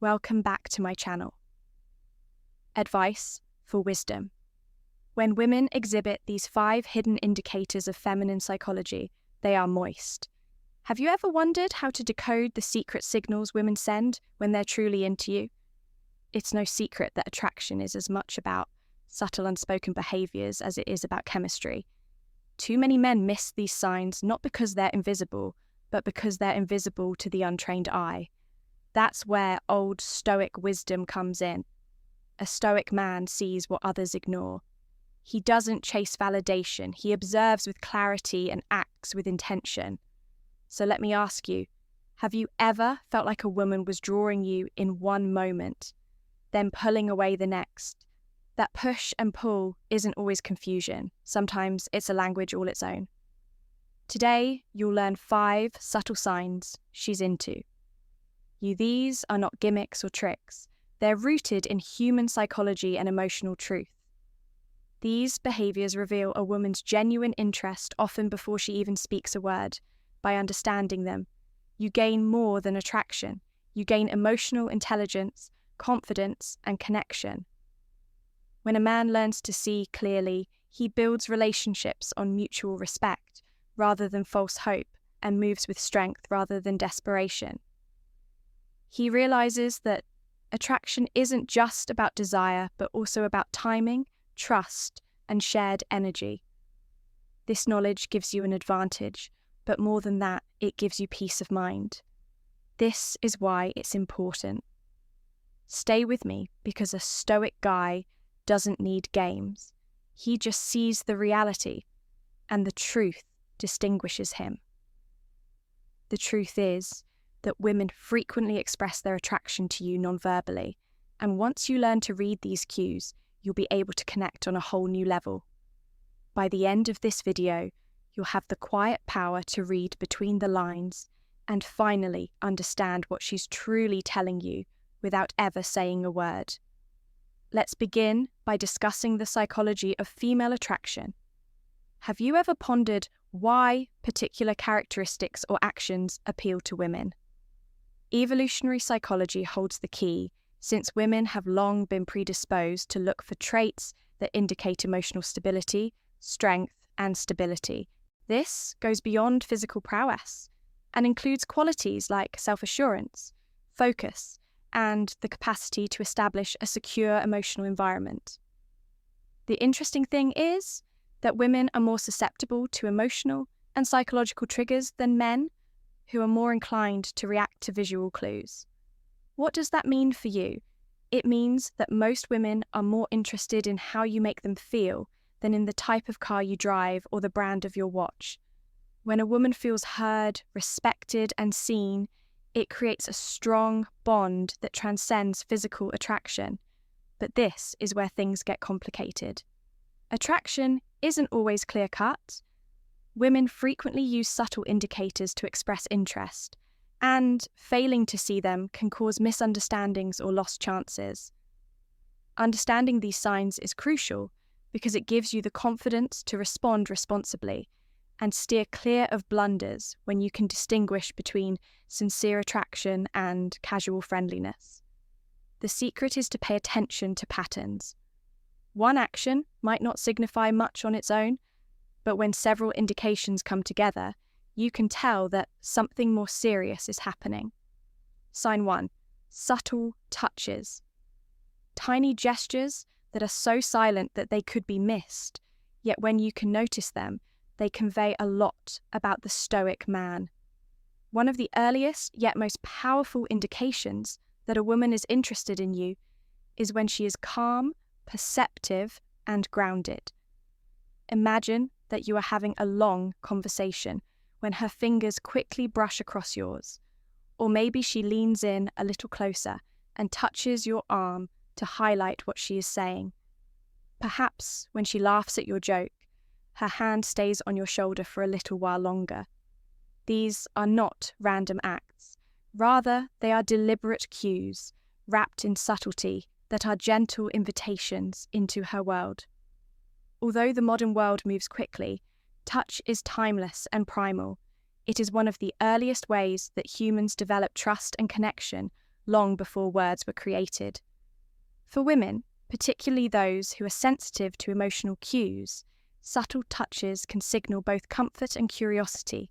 welcome back to my channel. Advice for wisdom. When women exhibit these 5 hidden indicators of feminine psychology, they are moist. Have you ever wondered how to decode the secret signals women send when they're truly into you? It's no secret that attraction is as much about subtle unspoken behaviors as it is about chemistry. Too many men miss these signs not because they're invisible, but because they're invisible to the untrained eye. That's where old Stoic wisdom comes in. A Stoic man sees what others ignore. He doesn't chase validation, he observes with clarity and acts with intention. So let me ask you, have you ever felt like a woman was drawing you in one moment, then pulling away the next? That push and pull isn't always confusion. Sometimes it's a language all its own. Today, you'll learn 5 subtle signs she's into you. These are not gimmicks or tricks. They're rooted in human psychology and emotional truth. These behaviors reveal a woman's genuine interest often before she even speaks a word. By understanding them, you gain more than attraction. You gain emotional intelligence, confidence, and connection. When a man learns to see clearly, he builds relationships on mutual respect rather than false hope, and moves with strength rather than desperation. He realizes that attraction isn't just about desire, but also about timing, trust, and shared energy. This knowledge gives you an advantage, but more than that, it gives you peace of mind. This is why it's important. Stay with me, because a Stoic guy doesn't need games. He just sees the reality, and the truth distinguishes him. The truth is that women frequently express their attraction to you non-verbally, and once you learn to read these cues, you'll be able to connect on a whole new level. By the end of this video, you'll have the quiet power to read between the lines and finally understand what she's truly telling you without ever saying a word. Let's begin by discussing the psychology of female attraction. Have you ever pondered why particular characteristics or actions appeal to women? Evolutionary psychology holds the key, since women have long been predisposed to look for traits that indicate emotional stability, strength, and stability. This goes beyond physical prowess and includes qualities like self-assurance, focus, and the capacity to establish a secure emotional environment. The interesting thing is that women are more susceptible to emotional and psychological triggers than men, who are more inclined to react to visual clues. What does that mean for you? It means that most women are more interested in how you make them feel than in the type of car you drive or the brand of your watch. When a woman feels heard, respected, and seen, it creates a strong bond that transcends physical attraction. But this is where things get complicated. Attraction isn't always clear-cut. Women frequently use subtle indicators to express interest, and failing to see them can cause misunderstandings or lost chances. Understanding these signs is crucial because it gives you the confidence to respond responsibly and steer clear of blunders when you can distinguish between sincere attraction and casual friendliness. The secret is to pay attention to patterns. One action might not signify much on its own, but when several indications come together, you can tell that something more serious is happening. Sign 1. Subtle touches. Tiny gestures that are so silent that they could be missed, yet when you can notice them, they convey a lot about the Stoic man. One of the earliest yet most powerful indications that a woman is interested in you is when she is calm, perceptive, and grounded. Imagine that you are having a long conversation when her fingers quickly brush across yours, or maybe she leans in a little closer and touches your arm to highlight what she is saying. Perhaps when she laughs at your joke, her hand stays on your shoulder for a little while longer. These are not random acts. Rather, they are deliberate cues, wrapped in subtlety, that are gentle invitations into her world. Although the modern world moves quickly, touch is timeless and primal. It is one of the earliest ways that humans develop trust and connection, long before words were created. For women, particularly those who are sensitive to emotional cues, subtle touches can signal both comfort and curiosity.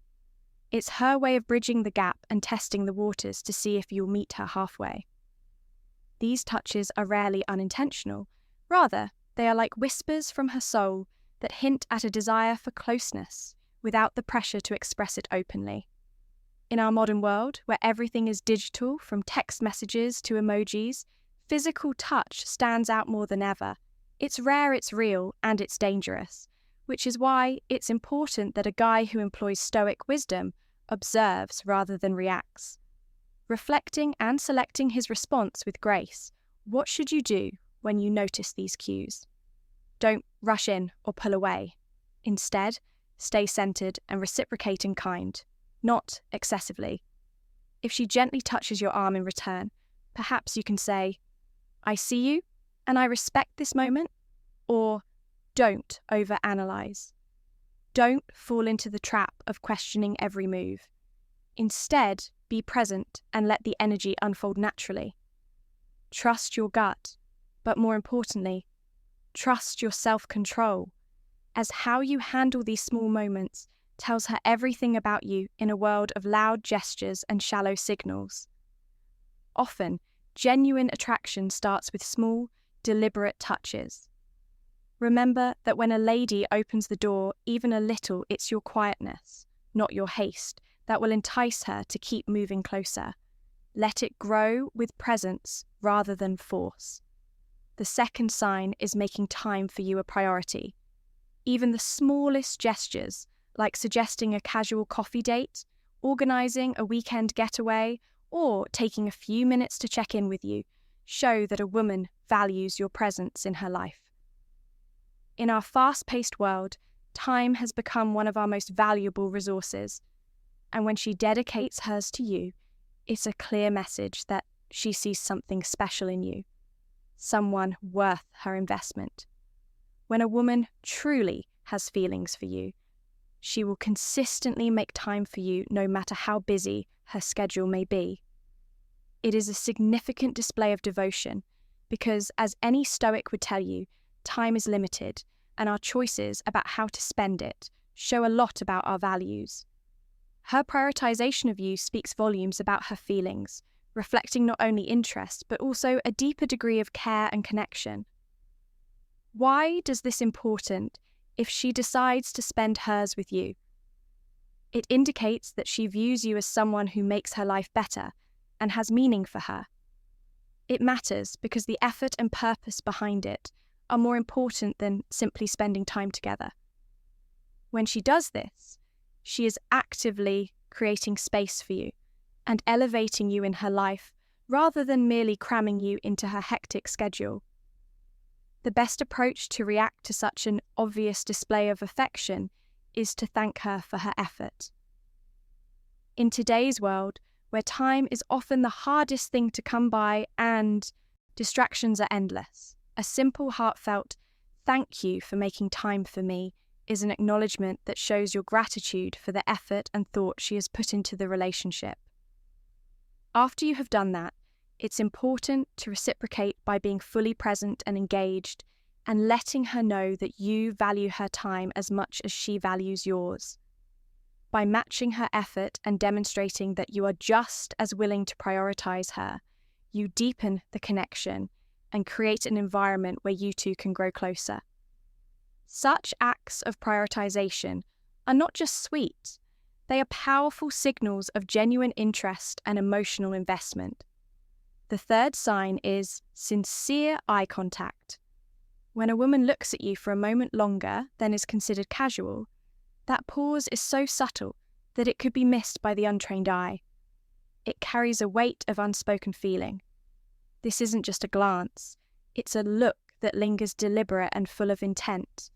It's her way of bridging the gap and testing the waters to see if you'll meet her halfway. These touches are rarely unintentional. Rather, they are like whispers from her soul that hint at a desire for closeness without the pressure to express it openly. In our modern world, where everything is digital, from text messages to emojis, physical touch stands out more than ever. It's rare, it's real, and it's dangerous, which is why it's important that a guy who employs Stoic wisdom observes rather than reacts. Reflecting and selecting his response with grace, what should you do when you notice these cues? Don't rush in or pull away. Instead, stay centered and reciprocate in kind, not excessively. If she gently touches your arm in return, perhaps you can say, "I see you, and I respect this moment," or don't overanalyze. Don't fall into the trap of questioning every move. Instead, be present and let the energy unfold naturally. Trust your gut, but more importantly, trust your self-control, as how you handle these small moments tells her everything about you in a world of loud gestures and shallow signals. Often, genuine attraction starts with small, deliberate touches. Remember that when a lady opens the door even a little, it's your quietness, not your haste, that will entice her to keep moving closer. Let it grow with presence rather than force. The second sign is making time for you a priority. Even the smallest gestures, like suggesting a casual coffee date, organising a weekend getaway, or taking a few minutes to check in with you, show that a woman values your presence in her life. In our fast-paced world, time has become one of our most valuable resources, and when she dedicates hers to you, it's a clear message that she sees something special in you, someone worth her investment. When a woman truly has feelings for you, she will consistently make time for you no matter how busy her schedule may be. It is a significant display of devotion because, as any Stoic would tell you, time is limited, and our choices about how to spend it show a lot about our values. Her prioritization of you speaks volumes about her feelings, reflecting not only interest but also a deeper degree of care and connection. Why does this important if she decides to spend hers with you? It indicates that she views you as someone who makes her life better and has meaning for her. It matters because the effort and purpose behind it are more important than simply spending time together. When she does this, she is actively creating space for you and elevating you in her life rather than merely cramming you into her hectic schedule. The best approach to react to such an obvious display of affection is to thank her for her effort. In today's world, where time is often the hardest thing to come by and distractions are endless, a simple, heartfelt "thank you for making time for me" is an acknowledgement that shows your gratitude for the effort and thought she has put into the relationship. After you have done that, it's important to reciprocate by being fully present and engaged and letting her know that you value her time as much as she values yours. By matching her effort and demonstrating that you are just as willing to prioritize her, you deepen the connection and create an environment where you two can grow closer. Such acts of prioritization are not just sweet, they are powerful signals of genuine interest and emotional investment. The third sign is sincere eye contact. When a woman looks at you for a moment longer than is considered casual, that pause is so subtle that it could be missed by the untrained eye. It carries a weight of unspoken feeling. This isn't just a glance, it's a look that lingers deliberate and full of intent.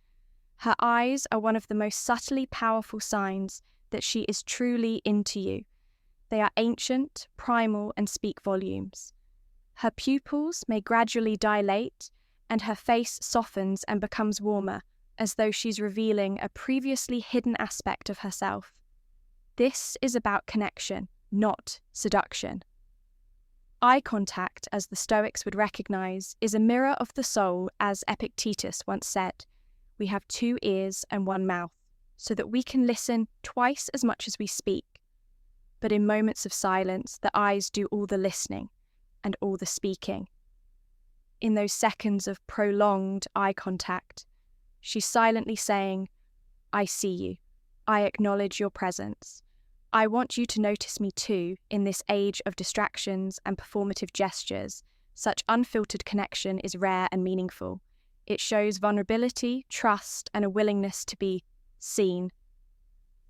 Her eyes are one of the most subtly powerful signs that she is truly into you. They are ancient, primal, and speak volumes. Her pupils may gradually dilate, and her face softens and becomes warmer, as though she's revealing a previously hidden aspect of herself. This is about connection, not seduction. Eye contact, as the Stoics would recognize, is a mirror of the soul, as Epictetus once said. We have 2 ears and 1 mouth, so that we can listen twice as much as we speak. But in moments of silence, the eyes do all the listening and all the speaking. In those seconds of prolonged eye contact, she's silently saying, I see you. I acknowledge your presence. I want you to notice me too. In this age of distractions and performative gestures, such unfiltered connection is rare and meaningful. It shows vulnerability, trust, and a willingness to be seen.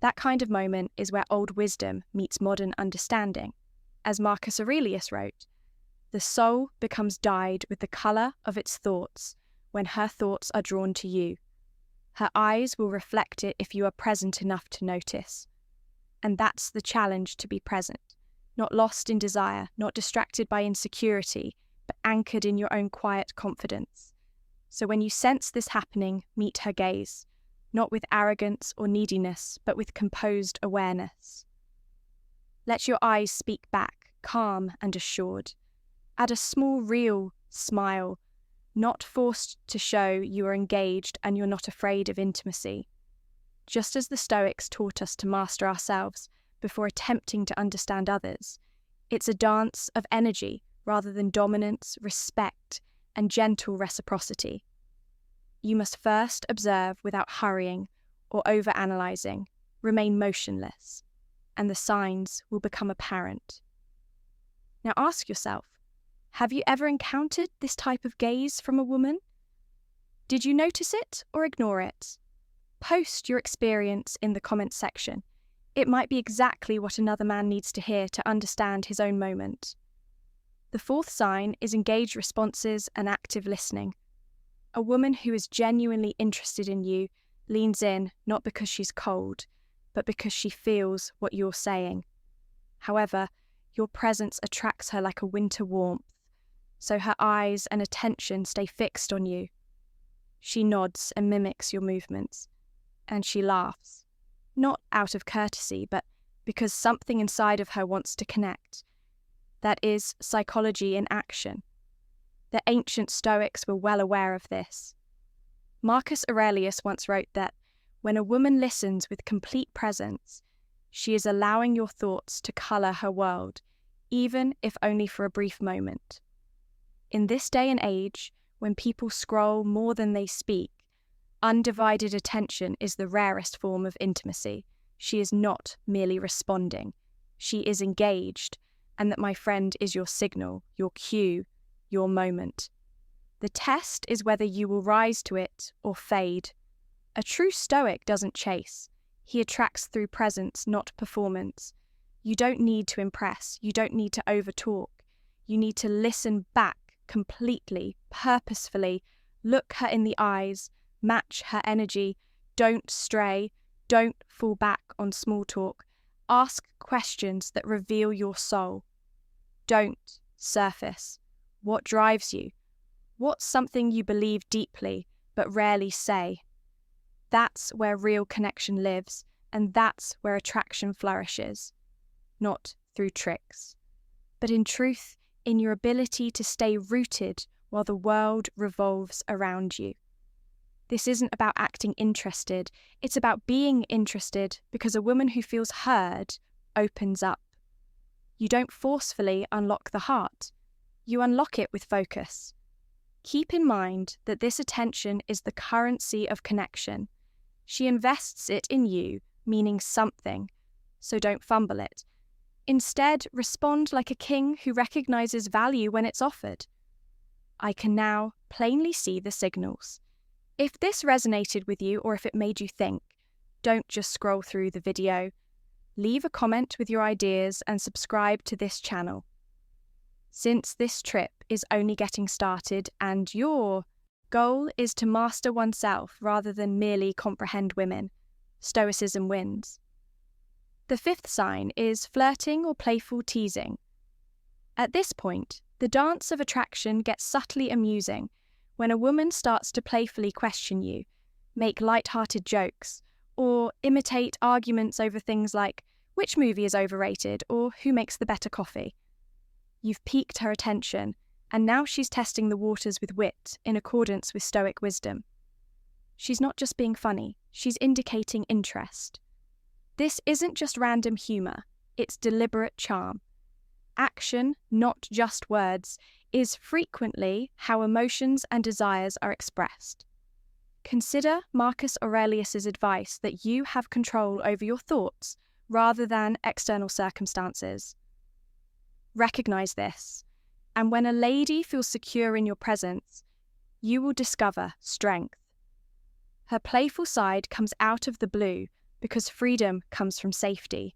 That kind of moment is where old wisdom meets modern understanding. As Marcus Aurelius wrote, the soul becomes dyed with the colour of its thoughts when her thoughts are drawn to you. Her eyes will reflect it if you are present enough to notice. And that's the challenge, to be present, not lost in desire, not distracted by insecurity, but anchored in your own quiet confidence. So when you sense this happening, meet her gaze, not with arrogance or neediness, but with composed awareness. Let your eyes speak back, calm and assured. Add a small, real smile, not forced to show you are engaged and you're not afraid of intimacy. Just as the Stoics taught us to master ourselves before attempting to understand others, it's a dance of energy rather than dominance, respect, and gentle reciprocity. You must first observe without hurrying or overanalyzing, remain motionless, and the signs will become apparent. Now ask yourself, have you ever encountered this type of gaze from a woman? Did you notice it or ignore it? Post your experience in the comments section. It might be exactly what another man needs to hear to understand his own moment. The 4th sign is engaged responses and active listening. A woman who is genuinely interested in you leans in not because she's cold, but because she feels what you're saying. However, your presence attracts her like a winter warmth, so her eyes and attention stay fixed on you. She nods and mimics your movements, and she laughs, not out of courtesy, but because something inside of her wants to connect. That is psychology in action. The ancient Stoics were well aware of this. Marcus Aurelius once wrote that when a woman listens with complete presence, she is allowing your thoughts to colour her world, even if only for a brief moment. In this day and age, when people scroll more than they speak, undivided attention is the rarest form of intimacy. She is not merely responding. She is engaged, and that, my friend, is your signal, your cue, your moment. The test is whether you will rise to it or fade. A true Stoic doesn't chase. He attracts through presence, not performance. You don't need to impress. You don't need to overtalk. You need to listen back completely, purposefully, look her in the eyes, match her energy, don't stray, don't fall back on small talk. Ask questions that reveal your soul. Don't surface. What drives you? What's something you believe deeply but rarely say? That's where real connection lives, and that's where attraction flourishes. Not through tricks, but in truth, in your ability to stay rooted while the world revolves around you. This isn't about acting interested, it's about being interested, because a woman who feels heard opens up. You don't forcefully unlock the heart, you unlock it with focus. Keep in mind that this attention is the currency of connection. She invests it in you, meaning something, so don't fumble it. Instead, respond like a king who recognizes value when it's offered. I can now plainly see the signals. If this resonated with you or if it made you think, don't just scroll through the video. Leave a comment with your ideas and subscribe to this channel. Since this trip is only getting started and your goal is to master oneself rather than merely comprehend women, Stoicism wins. The 5th sign is flirting or playful teasing. At this point, the dance of attraction gets subtly amusing when a woman starts to playfully question you, make light-hearted jokes, or imitate arguments over things like which movie is overrated or who makes the better coffee. You've piqued her attention, and now she's testing the waters with wit in accordance with Stoic wisdom. She's not just being funny, she's indicating interest. This isn't just random humour, it's deliberate charm. Action, not just words, is frequently how emotions and desires are expressed. Consider Marcus Aurelius's advice that you have control over your thoughts rather than external circumstances. Recognize this, and when a lady feels secure in your presence, you will discover strength. Her playful side comes out of the blue because freedom comes from safety.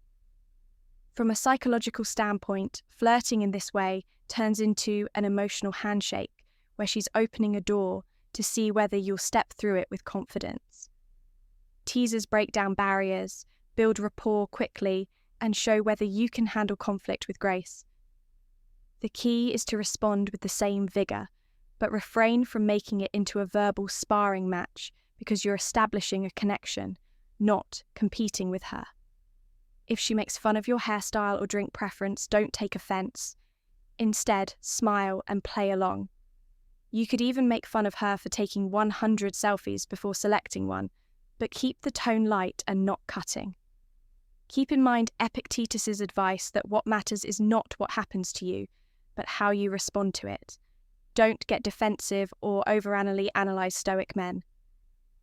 From a psychological standpoint, flirting in this way turns into an emotional handshake where she's opening a door to see whether you'll step through it with confidence. Teasers break down barriers, build rapport quickly, and show whether you can handle conflict with grace. The key is to respond with the same vigour, but refrain from making it into a verbal sparring match because you're establishing a connection, not competing with her. If she makes fun of your hairstyle or drink preference, don't take offence. Instead, smile and play along. You could even make fun of her for taking 100 selfies before selecting one, but keep the tone light and not cutting. Keep in mind Epictetus's advice that what matters is not what happens to you, but how you respond to it. Don't get defensive or overanalyze analyze Stoic men.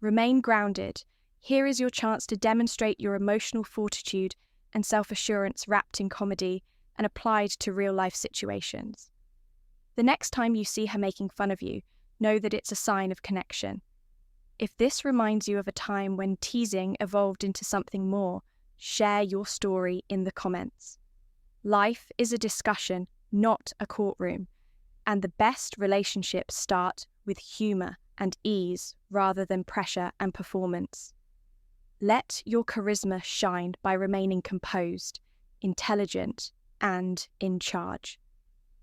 Remain grounded. Here is your chance to demonstrate your emotional fortitude and self-assurance wrapped in comedy and applied to real-life situations. The next time you see her making fun of you, know that it's a sign of connection. If this reminds you of a time when teasing evolved into something more, share your story in the comments. Life is a discussion, not a courtroom, and the best relationships start with humour and ease rather than pressure and performance. Let your charisma shine by remaining composed, intelligent, and in charge.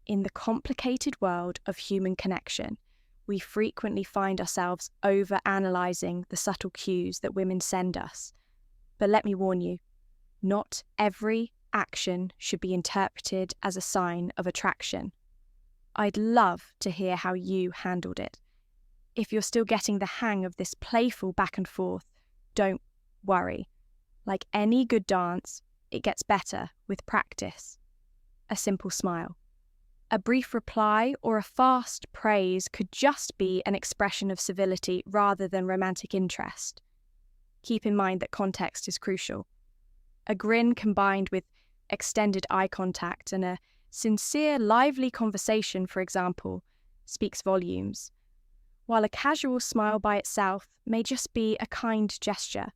In the complicated world of human connection, we frequently find ourselves over-analysing the subtle cues that women send us. But let me warn you, not every action should be interpreted as a sign of attraction. I'd love to hear how you handled it. If you're still getting the hang of this playful back and forth, don't worry. Like any good dance, it gets better with practice. A simple smile. A brief reply or a fast praise could just be an expression of civility rather than romantic interest. Keep in mind that context is crucial. A grin combined with extended eye contact and a sincere, lively conversation, for example, speaks volumes, while a casual smile by itself may just be a kind gesture.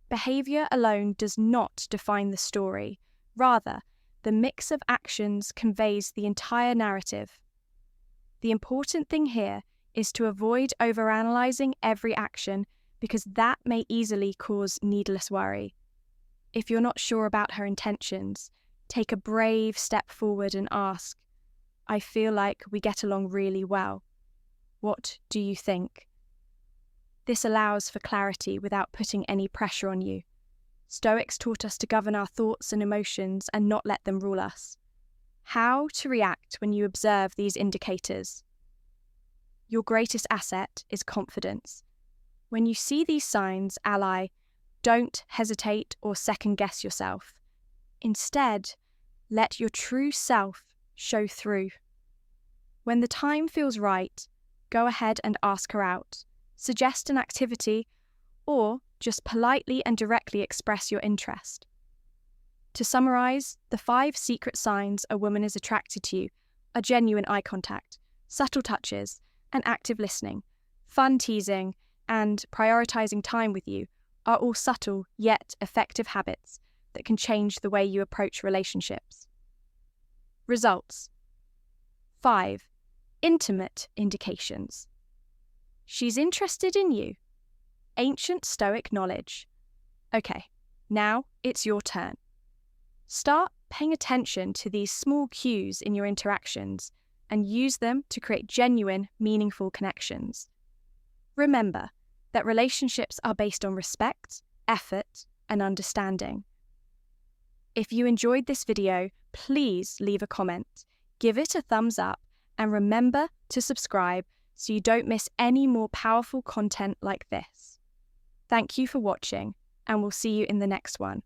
Behaviour alone does not define the story. Rather, the mix of actions conveys the entire narrative. The important thing here is to avoid overanalyzing every action because that may easily cause needless worry. If you're not sure about her intentions, take a brave step forward and ask, "I feel like we get along really well. What do you think?" This allows for clarity without putting any pressure on you. Stoics taught us to govern our thoughts and emotions and not let them rule us. How to react when you observe these indicators? Your greatest asset is confidence. When you see these signs, ally, don't hesitate or second-guess yourself. Instead, let your true self show through. When the time feels right, go ahead and ask her out. Suggest an activity, or just politely and directly express your interest. To summarize, the 5 secret signs a woman is attracted to you are genuine eye contact, subtle touches, and active listening. Fun teasing and prioritizing time with you are all subtle yet effective habits that can change the way you approach relationships. Results. 5. Intimate indications. She's interested in you. Ancient Stoic knowledge. Okay, now it's your turn. Start paying attention to these small cues in your interactions and use them to create genuine, meaningful connections. Remember that relationships are based on respect, effort, and understanding. If you enjoyed this video, please leave a comment. give it a thumbs up, and remember to subscribe so you don't miss any more powerful content like this. Thank you for watching, and we'll see you in the next one.